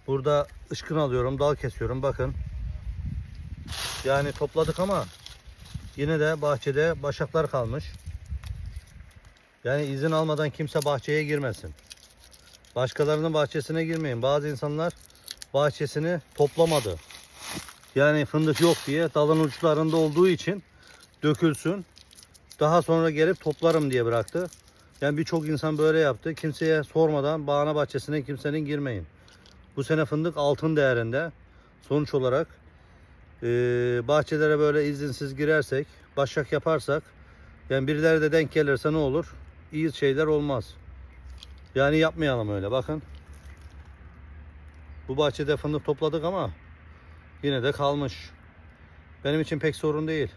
Burada ışkın alıyorum, dal kesiyorum. Bakın. Yani topladık ama yine de bahçede başaklar kalmış. Yani izin almadan kimse bahçeye girmesin. Başkalarının bahçesine girmeyin. Bazı insanlar bahçesini toplamadı. Yani fındık yok diye dalın uçlarında olduğu için dökülsün. Daha sonra gelip toplarım diye bıraktı. Yani birçok insan böyle yaptı. Kimseye sormadan bağına bahçesine kimsenin girmeyin. Bu sene fındık altın değerinde. Sonuç olarak bahçelere böyle izinsiz girersek, başak yaparsak, yani birileri de denk gelirse ne olur? İyi şeyler olmaz. Yani yapmayalım öyle. Bakın. Bu bahçede fındık topladık ama yine de kalmış. Benim için pek sorun değil.